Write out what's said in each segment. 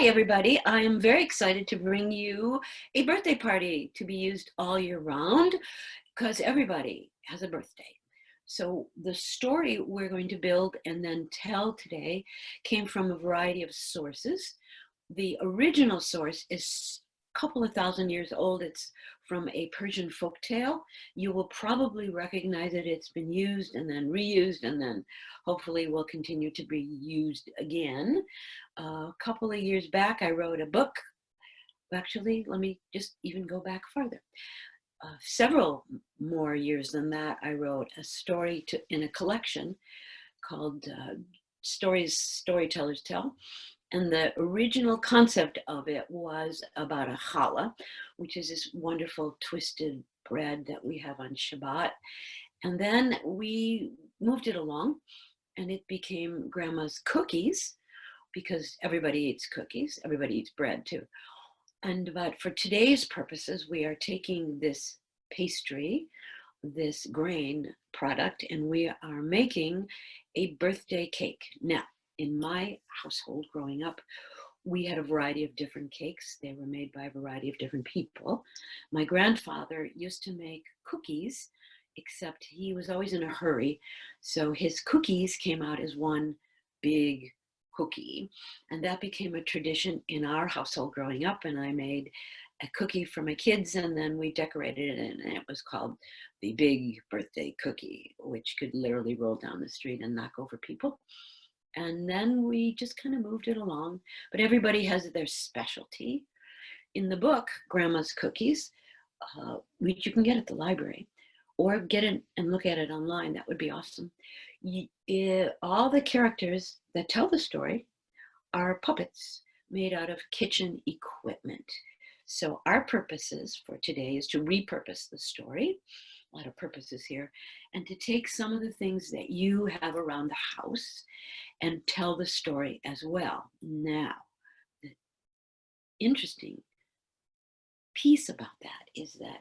everybody. I am very excited to bring you a birthday party to be used all year round because everybody has a birthday. So the story we're going to build and then tell today came from a variety of sources. The original source is a couple of thousand years old. It's from a Persian folktale. You will probably recognize it. It's been used and then reused and then hopefully will continue to be used again. A couple of years back, I wrote a book. Actually, let me just even go back farther. Several more years than that, I wrote a story in a collection called Stories Storytellers Tell. And the original concept of it was about a challah, which is this wonderful twisted bread that we have on Shabbat. And then we moved it along and it became Grandma's cookies, because everybody eats cookies, everybody eats bread too. But for today's purposes, we are taking this pastry, this grain product, and we are making a birthday cake. Now, in my household growing up, we had a variety of different cakes. They were made by a variety of different people. My grandfather used to make cookies, except he was always in a hurry. So his cookies came out as one big cookie. And that became a tradition in our household growing up. And I made a cookie for my kids, and then we decorated it, and it was called the Big Birthday Cookie, which could literally roll down the street and knock over people. And then we just kind of moved it along. But everybody has their specialty. In the book, Grandma's Cookies, which you can get at the library, or get it and look at it online. That would be awesome. All the characters that tell the story are puppets made out of kitchen equipment. So our purposes for today is to repurpose the story, a lot of purposes here, and to take some of the things that you have around the house and tell the story as well. Now, the interesting piece about that is that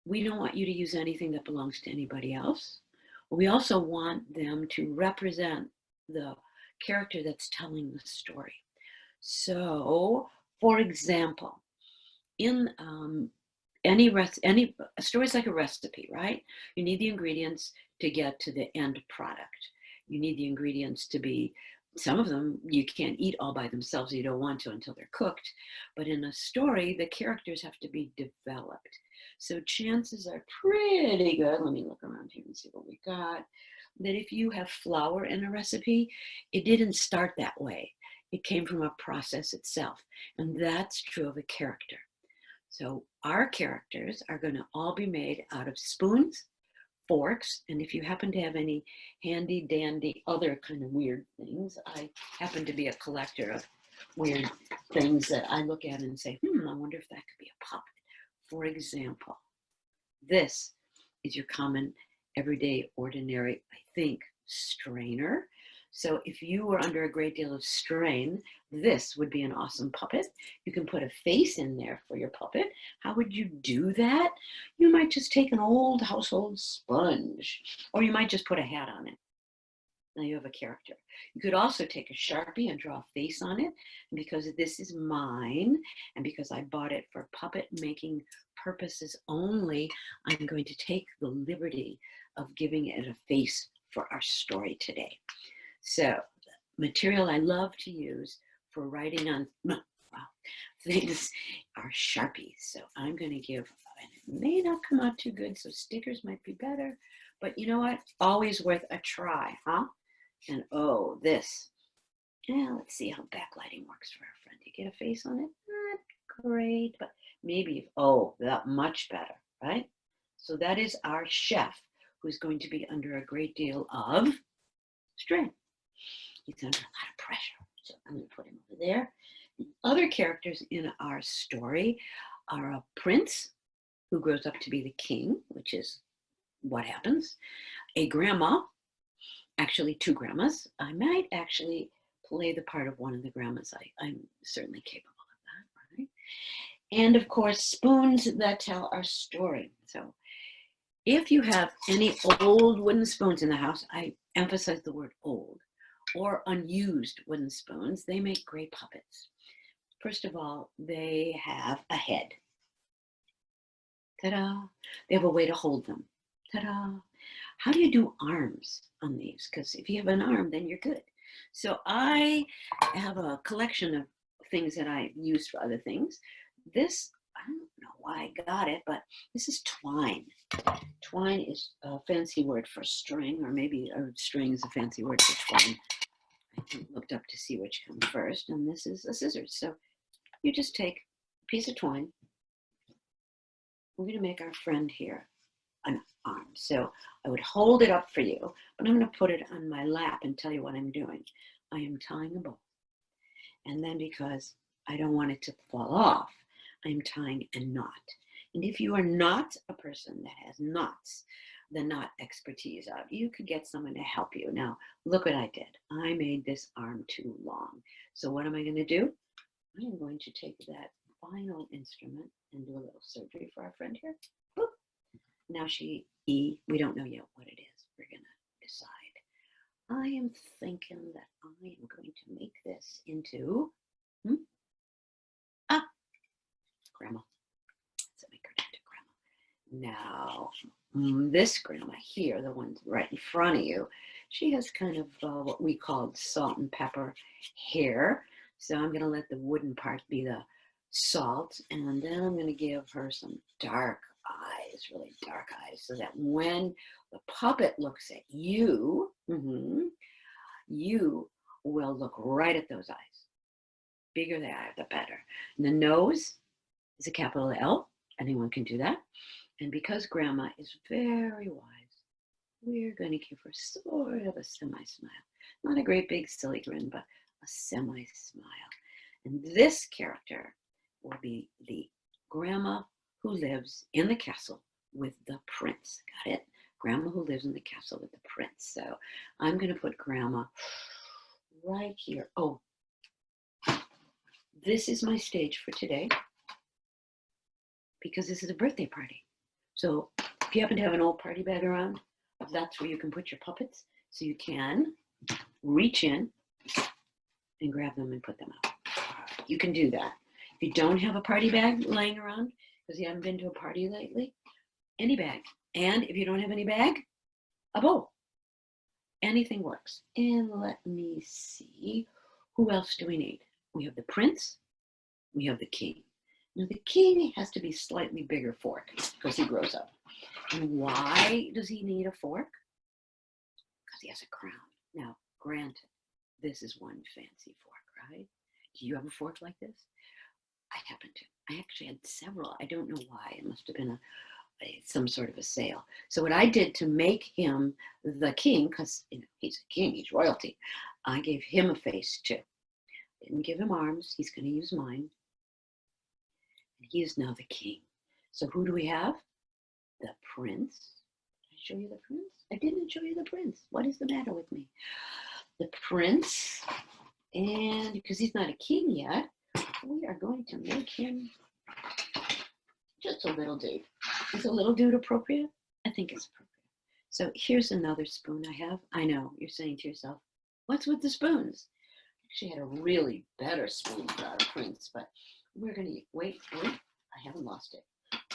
we don't want you to use anything that belongs to anybody else. We also want them to represent the character that's telling the story. So, for example, in any story's like a recipe, right? You need the ingredients to get to the end product. You need the ingredients to be, some of them you can't eat all by themselves. You don't want to until they're cooked. But in a story, the characters have to be developed. So chances are pretty good, let me look around here and see what we got, that if you have flour in a recipe, it didn't start that way. It came from a process itself. And that's true of a character. So our characters are going to all be made out of spoons, forks, and if you happen to have any handy dandy other kind of weird things, I happen to be a collector of weird things that I look at and say, I wonder if that could be a puppet. For example, this is your common, everyday, ordinary, I think, strainer. So if you were under a great deal of strain, this would be an awesome puppet. You can put a face in there for your puppet. How would you do that? You might just take an old household sponge, or you might just put a hat on it. Now you have a character. You could also take a Sharpie and draw a face on it. And because this is mine, and because I bought it for puppet making purposes only, I'm going to take the liberty of giving it a face for our story today. So the material I love to use for writing on things are Sharpies. So I'm going to give, and it may not come out too good, so stickers might be better, but you know what? Always worth a try, huh? And oh, this. Yeah, let's see how backlighting works for our friend. You get a face on it? Not great, but maybe, oh, that much better, right? So that is our chef who's going to be under a great deal of strain. He's under a lot of pressure. So I'm going to put him over there. The other characters in our story are a prince who grows up to be the king, which is what happens. A grandma, actually two grandmas. I might actually play the part of one of the grandmas. I'm certainly capable of that, right? And of course, spoons that tell our story. So if you have any old wooden spoons in the house, I emphasize the word old. or unused wooden spoons, they make great puppets. First of all, they have a head. Ta-da! They have a way to hold them. Ta-da! How do you do arms on these? Because if you have an arm, then you're good. So I have a collection of things that I use for other things. This, I don't know why I got it, but this is twine. Twine is a fancy word for string, or maybe a string is a fancy word for twine. I looked up to see which comes first, and this is a scissors. So you just take a piece of twine. We're going to make our friend here an arm. So I would hold it up for you, but I'm going to put it on my lap and tell you what I'm doing. I am tying a bow. And then because I don't want it to fall off, I'm tying a knot. And if you are not a person that has knots, the knot expertise of, you could get someone to help you. Now, look what I did. I made this arm too long. So what am I going to do? I am going to take that final instrument and do a little surgery for our friend here. Boop. Now we don't know yet what it is. We're going to decide. I am thinking that I am going to make this into, grandma. Let's make her into grandma. Now, this grandma here, the one right in front of you, she has kind of what we call salt and pepper hair. So I'm going to let the wooden part be the salt, and then I'm going to give her some dark eyes, really dark eyes, so that when the puppet looks at you, you will look right at those eyes. Bigger they are, the better. And the nose is a capital L. Anyone can do that. And because grandma is very wise, we're going to give her sort of a semi-smile. Not a great big silly grin, but a semi-smile. And this character will be the grandma who lives in the castle with the prince. Got it? Grandma who lives in the castle with the prince. So I'm going to put grandma right here. Oh, this is my stage for today because this is a birthday party. So if you happen to have an old party bag around, that's where you can put your puppets. So you can reach in and grab them and put them out. You can do that. If you don't have a party bag laying around because you haven't been to a party lately, any bag. And if you don't have any bag, a bowl. Anything works. And let me see, who else do we need? We have the prince, we have the king. Now the king has to be slightly bigger fork because he grows up. And why does he need a fork? Because he has a crown. Now, granted, this is one fancy fork, right? Do you have a fork like this? I happen to. I actually had several. I don't know why. It must have been some sort of a sale. So what I did to make him the king, because he's a king, he's royalty, I gave him a face too. Didn't give him arms. He's going to use mine. And he is now the king. So who do we have? The prince. Did I show you the prince? I didn't show you the prince. What is the matter with me? The prince. And because he's not a king yet, we are going to make him just a little dude. Is a little dude appropriate? I think it's appropriate. So here's another spoon I have. I know, you're saying to yourself, what's with the spoons? I actually had a really better spoon for our prince, but we're going to, wait, I haven't lost it.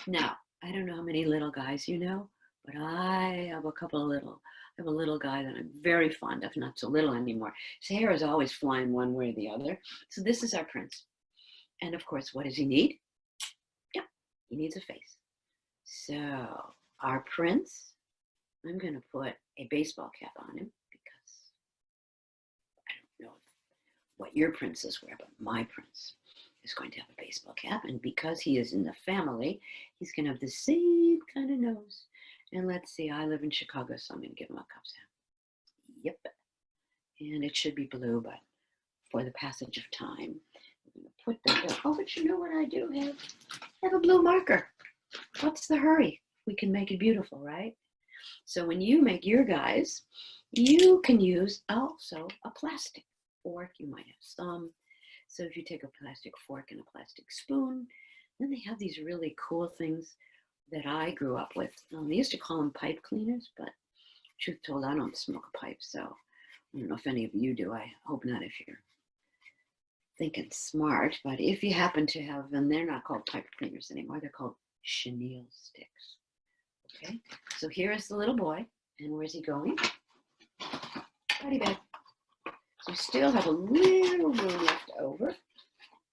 Now, I don't know how many little guys you know, but I have I have a little guy that I'm very fond of, not so little anymore. His hair is always flying one way or the other. So this is our prince. And of course, what does he need? Yeah, he needs a face. So our prince, I'm going to put a baseball cap on him because I don't know what your princes wear, but my prince is going to have a baseball cap. And because he is in the family, he's going to have the same kind of nose. And let's see, I live in Chicago, so I'm going to give him a Cubs hat. Yep. And it should be blue, but for the passage of time, we're going to put that. Oh, but you know what I do have? I have a blue marker. What's the hurry? We can make it beautiful, right? So when you make your guys, you can use also a plastic fork. You might have some. So if you take a plastic fork and a plastic spoon, then they have these really cool things that I grew up with. They used to call them pipe cleaners, but truth told, I don't smoke a pipe. So I don't know if any of you do. I hope not if you're thinking smart, but if you happen to have, and they're not called pipe cleaners anymore, they're called chenille sticks. Okay, so here is the little boy, and where's he going? Potty bag. So we still have a little room left over,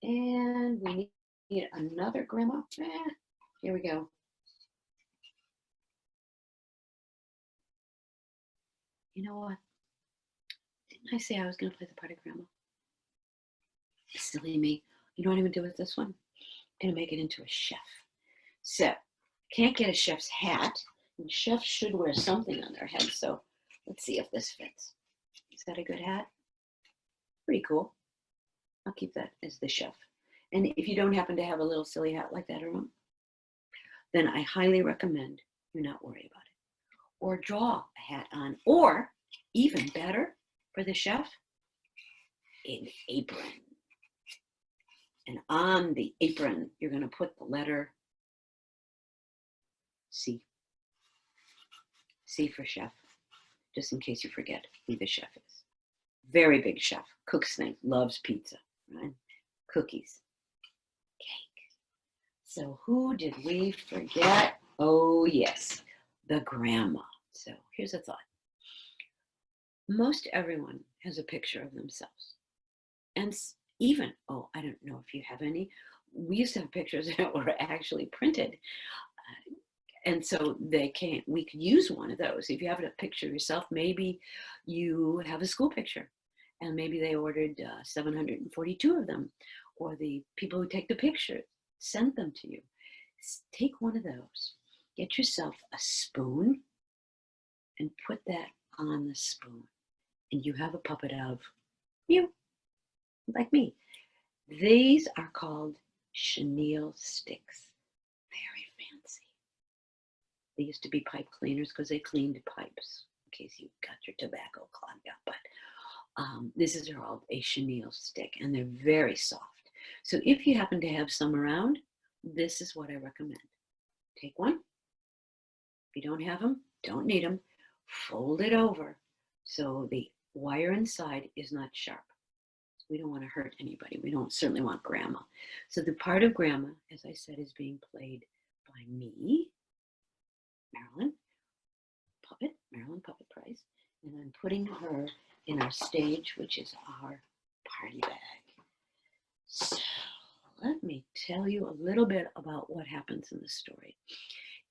and we need another grandma. Here we go. You know what? Didn't I say I was going to play the part of grandma? Silly me. You know what I'm going to do with this one? I'm going to make it into a chef. So, can't get a chef's hat, and chefs should wear something on their head, so let's see if this fits. Is that a good hat? Pretty cool. I'll keep that as the chef. And if you don't happen to have a little silly hat like that around, then I highly recommend you not worry about it. Or draw a hat on, or even better for the chef, an apron. And on the apron, you're going to put the letter C. C for chef, just in case you forget who the chef is. Very big chef, cooks things, loves pizza, right? Cookies, cake. So who did we forget? Oh yes, the grandma. So here's a thought. Most everyone has a picture of themselves. And even, oh, I don't know if you have any, we used to have pictures that were actually printed. And so we could use one of those. If you have a picture of yourself, maybe you have a school picture and maybe they ordered 742 of them, or the people who take the picture sent them to you. Take one of those, get yourself a spoon and put that on the spoon. And you have a puppet of you, like me. These are called chenille sticks. Very fancy. They used to be pipe cleaners because they cleaned pipes, in case you got your tobacco clogged up. But this is called a chenille stick, and they're very soft. So if you happen to have some around, this is what I recommend. Take one. If you don't have them, don't need them. Fold it over so the wire inside is not sharp. We don't want to hurt anybody. We don't certainly want grandma. So the part of grandma, as I said, is being played by me, Marilyn Puppet Price, and I'm putting her in our stage, which is our party bag. So let me tell you a little bit about what happens in the story.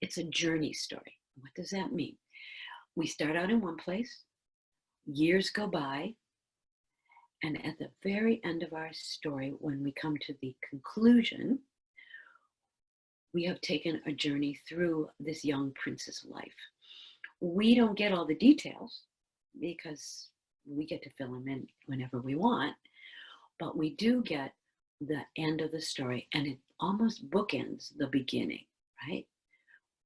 It's a journey story. What does that mean? We start out in one place, years go by, and at the very end of our story, when we come to the conclusion, we have taken a journey through this young prince's life. We don't get all the details because we get to fill them in whenever we want, but we do get the end of the story, and it almost bookends the beginning, right?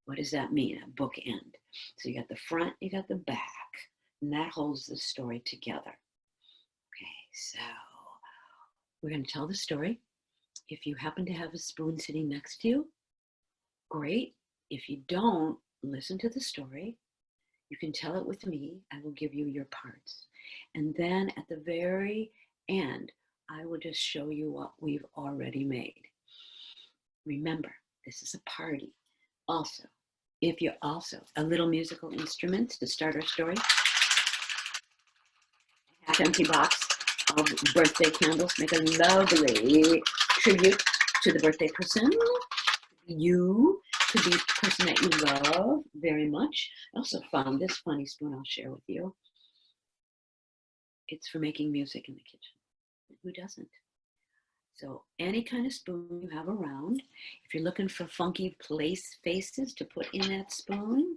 What does that mean, a bookend? So you got the front, you got the back, and that holds the story together. Okay, so we're going to tell the story. If you happen to have a spoon sitting next to you, great. If you don't, listen to the story. You can tell it with me. I will give you your parts. And then at the very end, I will just show you what we've already made. Remember, this is a party. Also, if you're also a little musical instruments to start our story, a half empty box of birthday candles make a lovely tribute to the birthday person. You could be the person that you love very much. I also found this funny spoon I'll share with you. It's for making music in the kitchen. Who doesn't? So any kind of spoon you have around, if you're looking for funky faces to put in that spoon,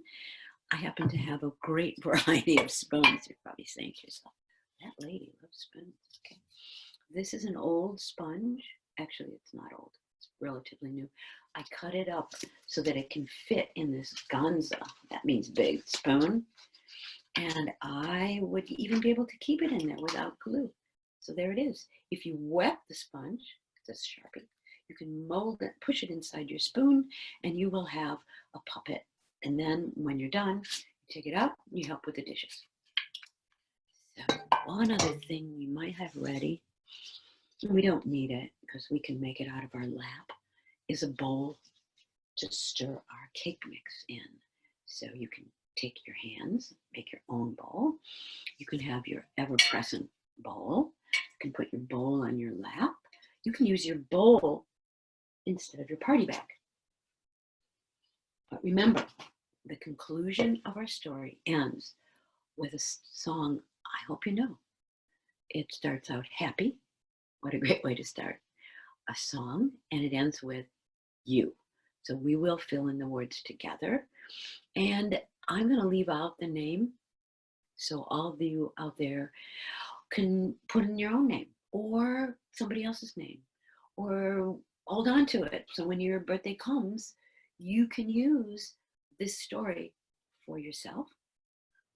I happen to have a great variety of spoons. You're probably saying to yourself, that lady loves spoons. Okay. This is an old sponge. Actually, it's not old. It's relatively new. I cut it up so that it can fit in this gonza. That means big spoon. And I would even be able to keep it in there without glue. So there it is. If you wet the sponge, it's a Sharpie, you can mold it, push it inside your spoon, and you will have a puppet. And then when you're done, you take it out, and you help with the dishes. So one other thing we might have ready, we don't need it because we can make it out of our lap, is a bowl to stir our cake mix in. So you can take your hands, make your own bowl. You can have your ever-present bowl. You can put your bowl on your lap. You can use your bowl instead of your party bag. But remember, the conclusion of our story ends with a song I hope you know. It starts out happy. What a great way to start a song. And it ends with you. So we will fill in the words together. And I'm going to leave out the name. So all of you out there can put in your own name or somebody else's name, or hold on to it. So when your birthday comes, you can use this story for yourself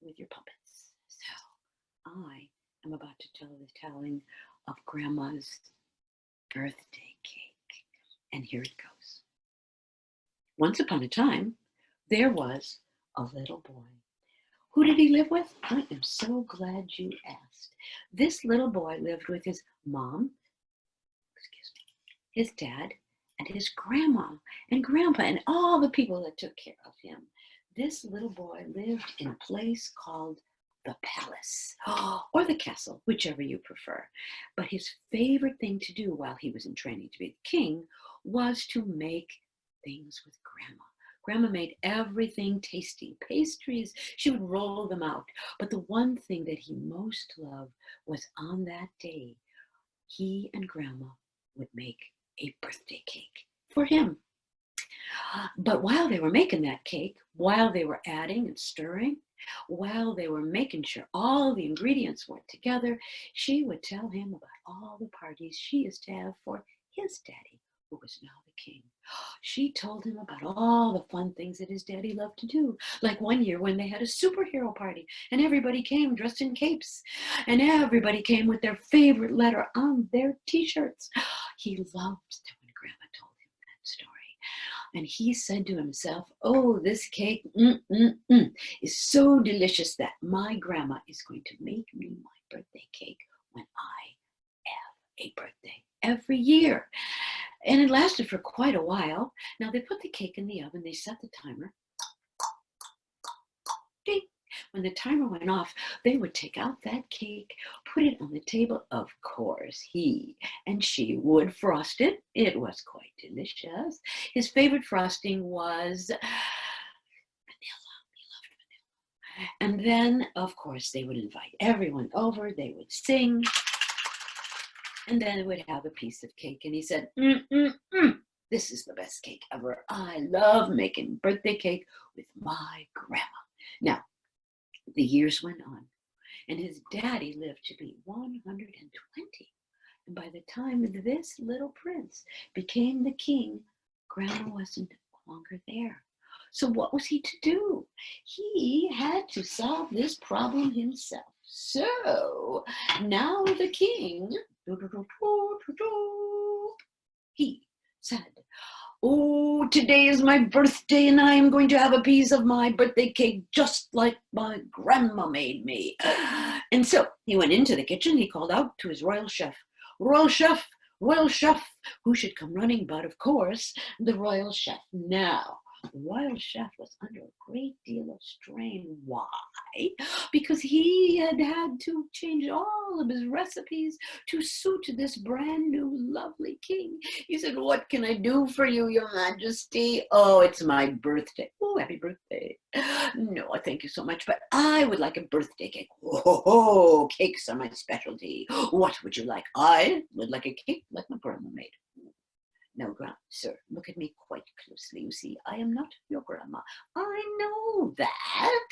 with your puppets. So I am about to tell the telling of Grandma's birthday cake. And here it goes. Once upon a time, there was a little boy. Who did he live with? I am so glad you asked. This little boy lived with his mom, his dad, and his grandma and grandpa and all the people that took care of him. This little boy lived in a place called the palace or the castle, whichever you prefer. But his favorite thing to do while he was in training to be the king was to make things with grandma. Grandma made everything tasty. Pastries, she would roll them out. But the one thing that he most loved was on that day, he and grandma would make a birthday cake for him. But while they were making that cake, while they were adding and stirring, while they were making sure all the ingredients went together, she would tell him about all the parties she used to have for his daddy, who was now the king. She told him about all the fun things that his daddy loved to do. Like one year when they had a superhero party and everybody came dressed in capes and everybody came with their favorite letter on their t-shirts. He loved that when Grandma told him that story. And he said to himself, oh, this cake is so delicious that my grandma is going to make me my birthday cake when I have a birthday every year. And it lasted for quite a while. Now they put the cake in the oven, they set the timer. Ding. When the timer went off, they would take out that cake, put it on the table. Of course, he and she would frost it. It was quite delicious. His favorite frosting was vanilla. He loved vanilla. And then, of course, they would invite everyone over. They would sing. And then they would have a piece of cake. And he said, this is the best cake ever. I love making birthday cake with my grandma. Now, the years went on, and his daddy lived to be 120. And by the time this little prince became the king, grandma wasn't longer there. So what was he to do? He had to solve this problem himself. So now the king, he said, oh, today is my birthday and I am going to have a piece of my birthday cake just like my grandma made me. And so he went into the kitchen. He called out to his royal chef, royal chef, royal chef, who should come running, but of course, the royal chef. Now, the royal chef was under a great deal of strain. Why? Because he had to change all of his recipes to suit this brand new lovely king. He said, what can I do for you, your majesty? Oh, it's my birthday. Oh, happy birthday. No, thank you so much, but I would like a birthday cake. Oh, cakes are my specialty. What would you like? I would like a cake like my grandma made. No, sir, look at me quite closely. You see, I am not your grandma. I know that.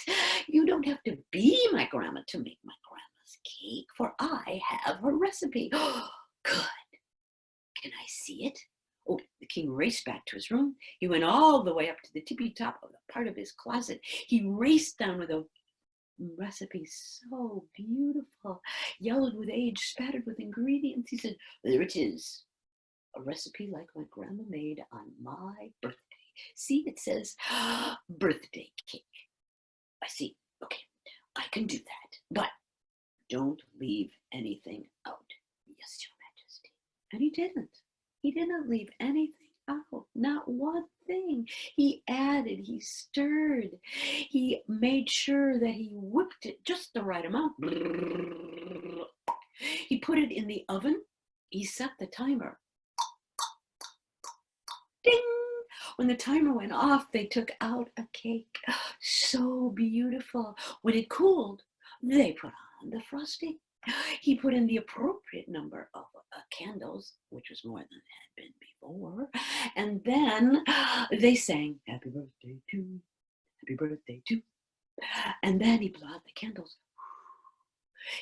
You don't have to be my grandma to make my grandma's cake, for I have her recipe. Good. Can I see it? Oh, the king raced back to his room. He went all the way up to the tippy top of the part of his closet. He raced down with a recipe so beautiful, yellowed with age, spattered with ingredients. He said, there it is. A recipe like my grandma made on my birthday. See, it says birthday cake. I see. Okay, I can do that. But don't didn't. He didn't leave anything out, not one thing. He added, he stirred, he made sure that he whipped it just the right amount. He put it in the oven. He set the timer. Ding! When the timer went off, they took out a cake. So beautiful. When it cooled, they put on the frosting. He put in the appropriate number of candles, which was more than had been before. And then they sang, "Happy birthday to, happy birthday to." And then he blew out the candles.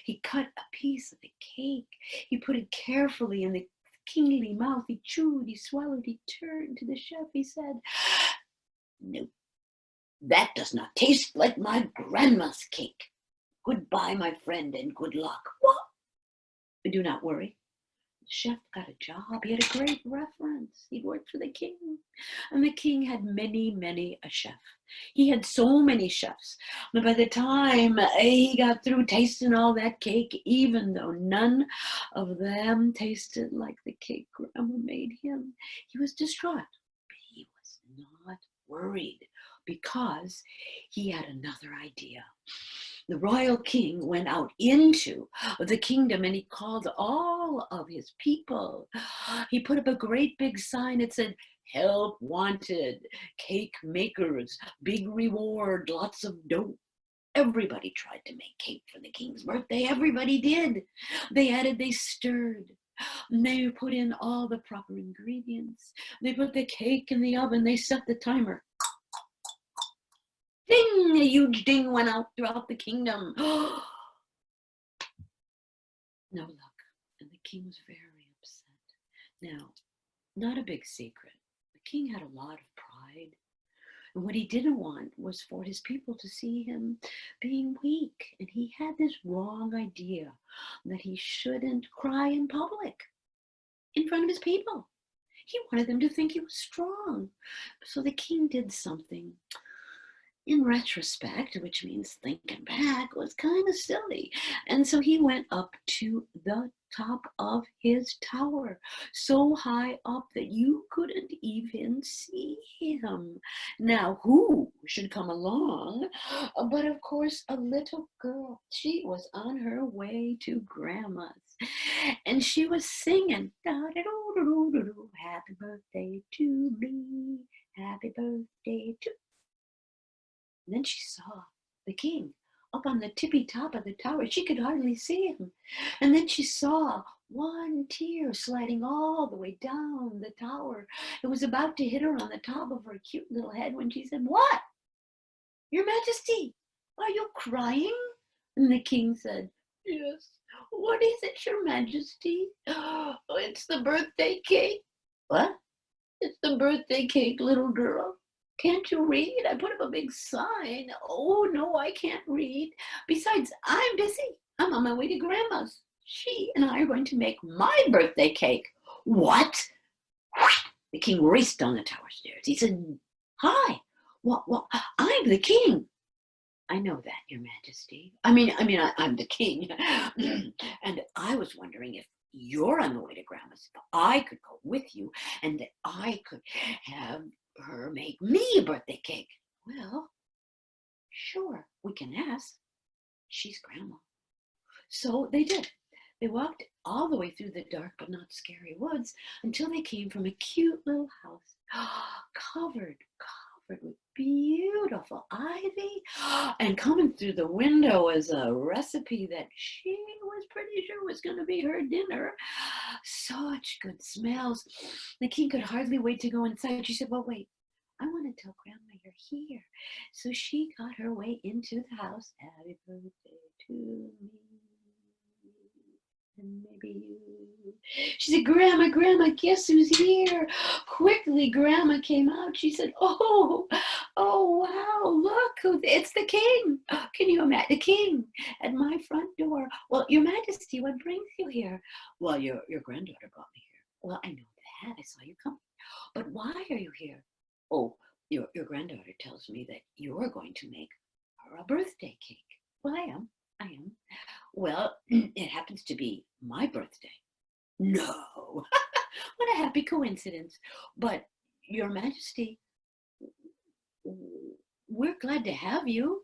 He cut a piece of the cake. He put it carefully in the kingly mouth. He chewed, he swallowed, he turned to the chef. He said, "No, that does not taste like my grandma's cake. Goodbye, my friend, and good luck." What? But do not worry. The chef got a job. He had a great reference. He'd worked for the king. And the king had many a chef. He had so many chefs. But by the time he got through tasting all that cake, even though none of them tasted like the cake Grandma made him, he was distraught. But he was not worried because he had another idea. The royal king went out into the kingdom and he called all of his people. He put up a great big sign that said, "Help wanted, cake makers, big reward, lots of dough." Everybody tried to make cake for the king's birthday. Everybody did. They added, they stirred. They put in all the proper ingredients. They put the cake in the oven. They set the timer. Ding! A huge ding went out throughout the kingdom. No luck. And the king was very upset. Now, not a big secret. The king had a lot of pride. And what he didn't want was for his people to see him being weak. And he had this wrong idea that he shouldn't cry in public in front of his people. He wanted them to think he was strong. So the king did something, in retrospect, which means thinking back, was kind of silly. And so he went up to the top of his tower, so high up that you couldn't even see him. Now, who should come along? But of course, a little girl. She was on her way to Grandma's. And she was singing, "Happy birthday to me, happy birthday to." And then she saw the king up on the tippy top of the tower. She could hardly see him. And then she saw one tear sliding all the way down the tower. It was about to hit her on the top of her cute little head when she said, "What? Your Majesty, are you crying?" And the king said, "Yes. What is it, Your Majesty?" "Oh, it's the birthday cake." "What?" "It's the birthday cake, little girl. Can't you read? I put up a big sign." "Oh, no, I can't read. Besides, I'm busy. I'm on my way to Grandma's. She and I are going to make my birthday cake." "What?" The king raced down the tower stairs. He said, "Hi, well, I'm the king." "I know that, Your Majesty. I'm the king." "And I was wondering if you're on the way to Grandma's, if I could go with you and that I could have her make me a birthday cake." "Well, sure, we can ask. She's Grandma." So they did. They walked all the way through the dark but not scary woods until they came from a cute little house, covered with beautiful ivy. And coming through the window was a recipe that she was pretty sure was going to be her dinner. Such good smells. The king could hardly wait to go inside. She said, "Well, wait. I want to tell Grandma you're here." So she got her way into the house. "Happy birthday to me, and maybe you." She said, Grandma, guess who's here?" Quickly, Grandma came out. She said, oh, wow, look, it's the king. Can you imagine? The king at my front door. "Well, Your Majesty, what brings you here?" "Well, your granddaughter brought me here." "Well, I know that. I saw you coming. But why are you here?" "Oh, your granddaughter tells me that you're going to make her a birthday cake." "Well, I am. Well, it happens to be my birthday." "No." What a happy coincidence. But Your Majesty, we're glad to have you,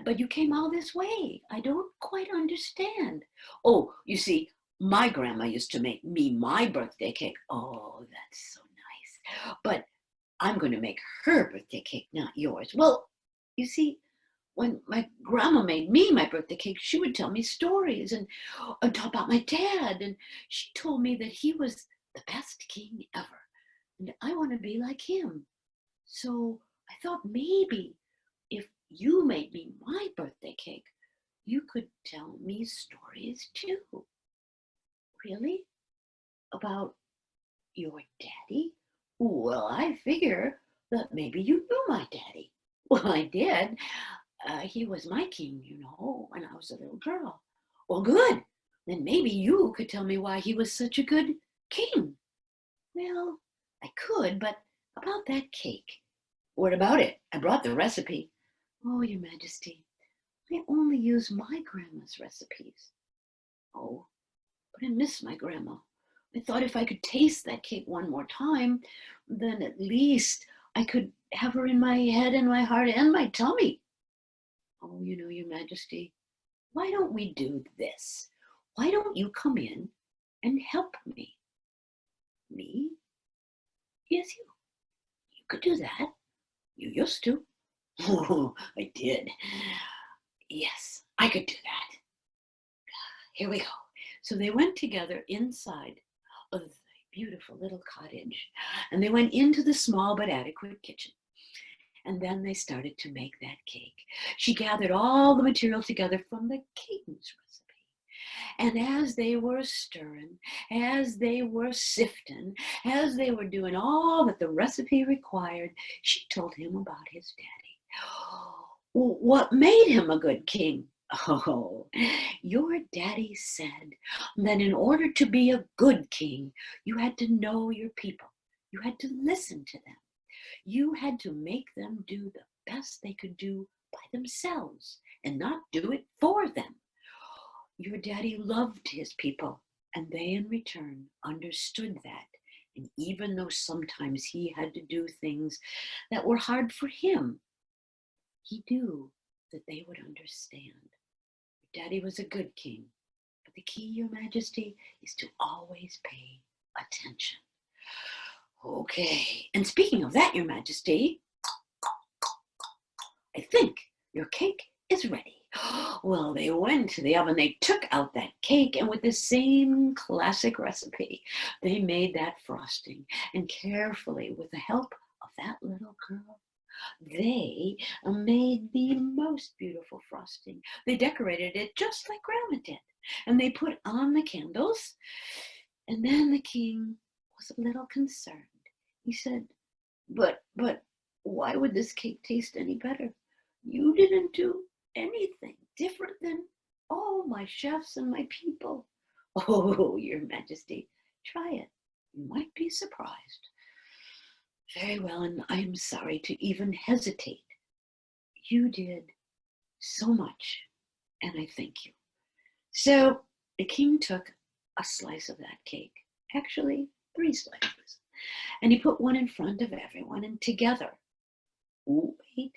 but you came all this way. I don't quite understand. Oh, you see, my grandma used to make me my birthday cake. Oh, that's so nice. But I'm going to make her birthday cake, not yours. Well, you see, when my grandma made me my birthday cake, she would tell me stories and talk about my dad. And she told me that he was the best king ever. And I want to be like him. So I thought maybe if you made me my birthday cake, you could tell me stories too. Really? About your daddy? Well, I figure that maybe you knew my daddy. Well, I did. He was my king, when I was a little girl. Well, good. Then maybe you could tell me why he was such a good king. Well, I could, but about that cake. What about it? I brought the recipe. Oh, Your Majesty, I only use my grandma's recipes. Oh, but I miss my grandma. I thought if I could taste that cake one more time, then at least I could have her in my head and my heart and my tummy. Oh, Your Majesty, why don't we do this? Why don't you come in and help me? Me? Yes, you. You could do that. You used to. Oh, I did. Yes, I could do that. Here we go. So they went together inside of the beautiful little cottage, and they went into the small but adequate kitchen. And then they started to make that cake. She gathered all the material together from the king's recipe. And as they were stirring, as they were sifting, as they were doing all that the recipe required, she told him about his daddy. What made him a good king? Oh, your daddy said that in order to be a good king, you had to know your people. You had to listen to them. You had to make them do the best they could do by themselves and not do it for them. Your daddy loved his people, and they in return understood that. And even though sometimes he had to do things that were hard for him, he knew that they would understand. Your daddy was a good king, but the key, Your Majesty, is to always pay attention. Okay, and speaking of that, Your Majesty, I think your cake is ready. Well, they went to the oven, they took out that cake, and with the same classic recipe, they made that frosting. And carefully, with the help of that little girl, they made the most beautiful frosting. They decorated it just like Grandma did. And they put on the candles. And then the king was a little concerned. He said, but why would this cake taste any better? You didn't do anything different than all my chefs and my people. Oh, Your Majesty, try it. You might be surprised. Very well, and I'm sorry to even hesitate. You did so much, and I thank you. So the king took a slice of that cake, actually 3 slices, and he put one in front of everyone, and together, wait,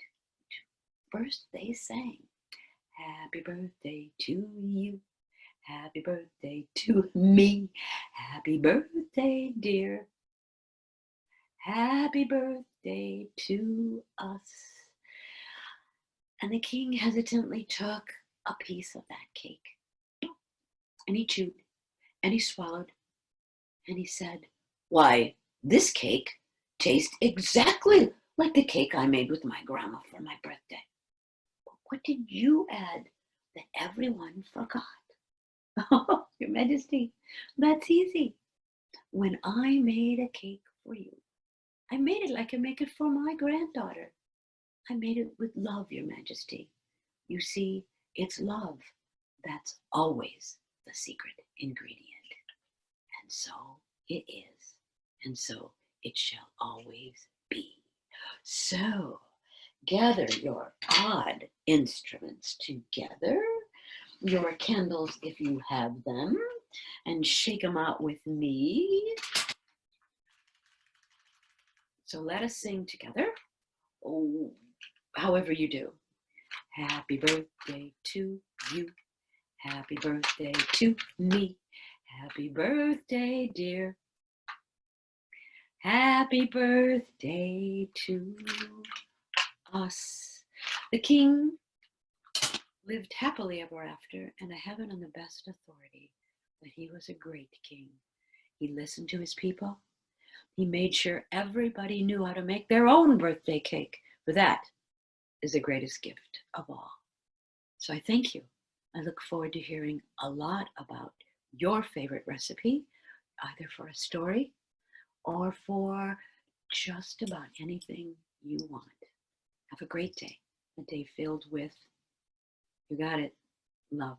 first they sang, happy birthday to you, happy birthday to me, happy birthday, dear, happy birthday to us. And the king hesitantly took a piece of that cake, and he chewed, and he swallowed, and he said, why, this cake tastes exactly like the cake I made with my grandma for my birthday. But what did you add that everyone forgot? Oh, Your Majesty, that's easy. When I made a cake for you, I made it like I make it for my granddaughter. I made it with love, Your Majesty. You see, it's love that's always the secret ingredient. And so it is, and so it shall always be. So gather your odd instruments together, your candles if you have them, and shake them out with me. So let us sing together, oh, however you do. Happy birthday to you. Happy birthday to me. Happy birthday, dear. Happy birthday to us. The king lived happily ever after, and I have it on the best authority that he was a great king. He listened to his people. He made sure everybody knew how to make their own birthday cake, for that is the greatest gift of all. So I thank you. I look forward to hearing a lot about your favorite recipe, either for a story or for just about anything you want. Have a great day, a day filled with, you got it, love.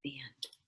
The end.